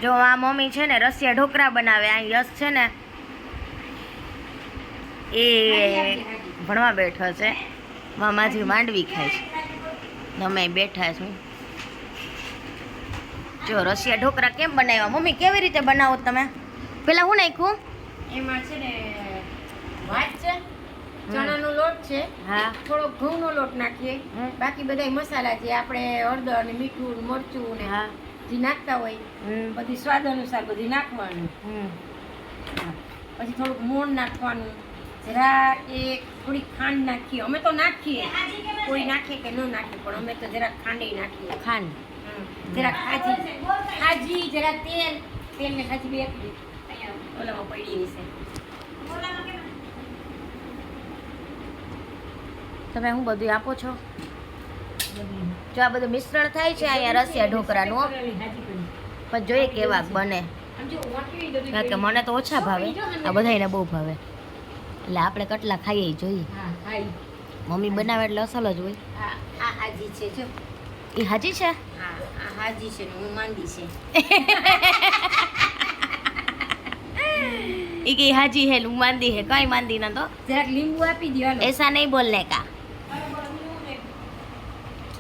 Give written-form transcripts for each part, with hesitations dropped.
જો આ મમ્મી છે ને રસિયા ઢોકળા બનાવે. આ યશ છે ને એ ભણવા બેઠો છે. મામાજી માંડવી ખાય છે. અમે બેઠા છું. જો રસિયા ઢોકળા કેમ બનાવ્યા મમ્મી? કેવી રીતે બનાવો તમે? પેલા હું નાખ્યું એમાં છે ને ભાત છે, ચણાનો લોટ છે, હા, થોડો ઘઉંનો લોટ નાખીએ, બાકી બધા મસાલા છે આપણે હળદર ને મીઠું મરચું ને હા, જે નાખતા હોય બધી સ્વાદ અનુસાર બધી નાખવાનું. પછી થોડુંક મોણ નાખવાનું, જરા એક થોડી ખાંડ નાખીએ. અમે તો નાખીએ, કોઈ નાખે કે ન નાખે, પણ અમે તો જરા ખાંડે નાખીએ. ખાંડ, જરા ખાજી, જરા તેલ ને ખાજી બે ઓલામાં પડી છે. તમે હું બધું આપો છો? જો આ બધું મિશ્રણ થાય છે અહીંયા રસિયા ઢોકળાનું. પણ જોઈએ કેવા બને, કારણ કે મને તો ઓછા ભાવે, આ બધાને બહુ ભાવે. એટલે આપણે કટલા ખાઈએ જોઈએ. મમ્મી બનાવે એટલે અસલ જ હોય. આ હાજી છે જો. એ હાજી છે? હા, આ હાજી છે ને હું માંદી છે. એ કે હાજી है लू मांदी है कहीं मांदी ना तो જરાક લીંબુ આપી દો. હાલો ऐसा नहीं बोलने का.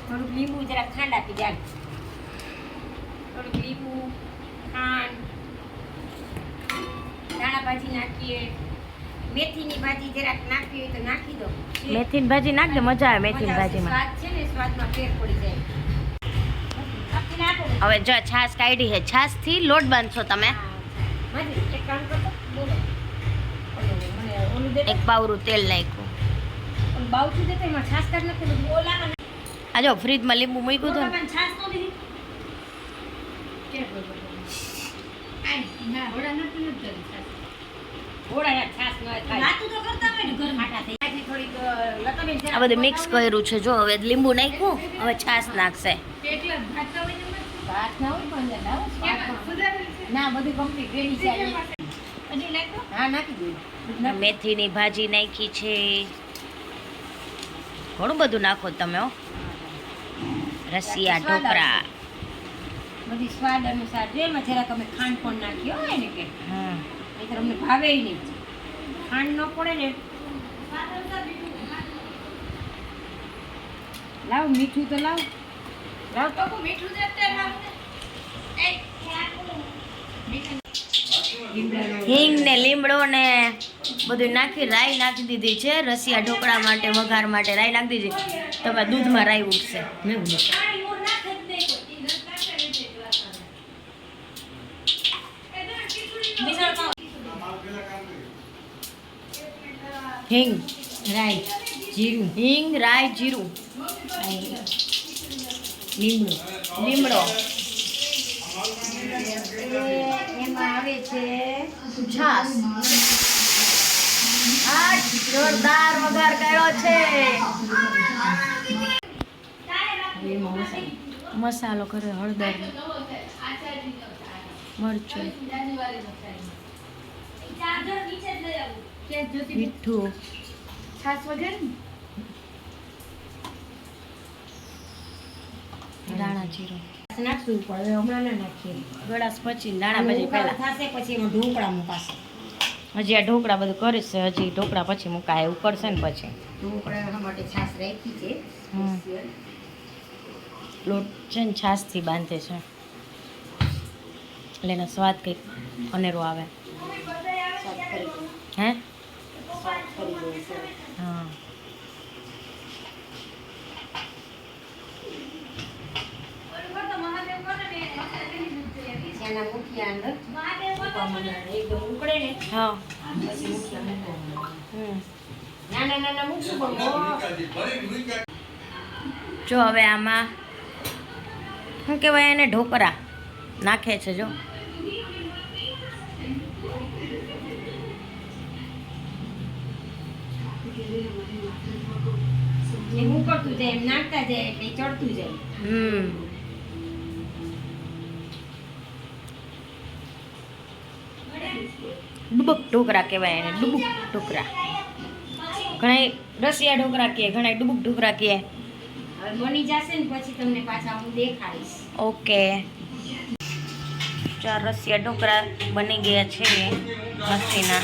થોડુંક લીંબુ જરાક ખાંડ આપી દે. થોડુંક લીંબુ ખાંડ, દાણા ભાજી નાખીએ, મેથીની ભાજી જરાક નાખવી હોય તો નાખી દો. મેથીની ભાજી નાખ દે, મજા આવે મેથીની ભાજીમાં. સ્વાદ છે ને સ્વાદમાં ફેર પડી જાય. આપી નાખો. હવે જો છાશ કાઢી છે, છાશ થી લોટ બાંધશો તમે. માજી એક કામ કરતો બોલો. મને ઓલું દે. એક પાવરું તેલ નાખ્યું. ઓલું બાવચું દે તો એમાં છાશ કાઢ નાખે બધું ઓલામાં. આ જો ફ્રીજમાં લીંબુ મૂક્યું હતું ને. છાશ તો દીધી. કે બોલો. આઈ ના ઓડા નથી કરી છાશ. ઓડા છાશ ન ખાય. નાતું તો કરતા હોય ને ઘર માટા થઈ. થોડીક લતાબેન આ બધું મિક્સ કર્યું છે. જો હવે લીંબુ નાખ્યું, હવે છાશ નાખશે. એકલા ભાત તો હોય ને ભાત ના હોય પણ ના બધું કમ્પ્લીટ રેડી છે. હજી નાખો? હા નાખી દઉં. મેથીની ભાજી નાખી છે. ઘણું બધું નાખો તમે. હો રસિયા ઢોકળા બધી સ્વાદ અનુસાર જો. એમાં જરાક અમે ખાંડ પણ નાખ્યો હોય ને કે નહીંતર અમને ભાવે નહીં. ખાંડ ન પડે ને. લાવ મીઠું તો લાવ. લાવ તો મીઠું દે અત્યારે. હિંગ ને લીમડો ને બધું નાખી રાઈ નાખી દીધી છે. રસિયા ઢોકળા માટે વઘાર માટે રાઈ નાખી દીધી. તમે દૂધમાં રાઈ ઉઠશે. હિંગ, રાઈ, જીરું, હિંગ, રાઈ, જીરું, લીમડો. એમાં આવે છે છાશ. આ જોરદાર વઘાર કર્યો છે. મસાલો કરે, હળદર, મરચું, મીઠું, છાશ વગેરે દાણા જીરું નાખશું. પણ હમણાં ના નાખીએ. ગળાસ પછી દાણા ભાજી પહેલા. થશે પછી એમાં ઢોકળા મુકાશે. હજી આ ઢોકળા બધું કરીશ. હજી ઢોકળા પછી મુકાય ઉકળશે ને પછી. ઢોકળા માટે છાશ રાખી છે. લોટ છે ને છાશથી બાંધે છે એટલે એનો સ્વાદ કંઈક અનેરો આવે. હે? હા. એના મુઠિયા અંદર એકદમ ઉકળે ને હા. પછી મુઠિયા મૂકવાના. નાના નાના મૂકશું પણ જો હવે આમાં શું કહેવાય એને, ઢોકળા નાખે છે. જો એમ ઉકળતું જાય, એમ નાખતા જાય એટલે ચડતું જાય. ડુબુક ઢોકળા કહેવાય એને, ડુબુક ઢોકળા. ઘણા રસિયા ઢોકળા કહે, ઘણા ડુબુક ઢોકળા કહે. હવે બની જશે ને પછી તમને પાછા હું દેખાડીશ. ઓકે. ચાર રસિયા ઢોકળા બની ગયા છે મસ્તીના.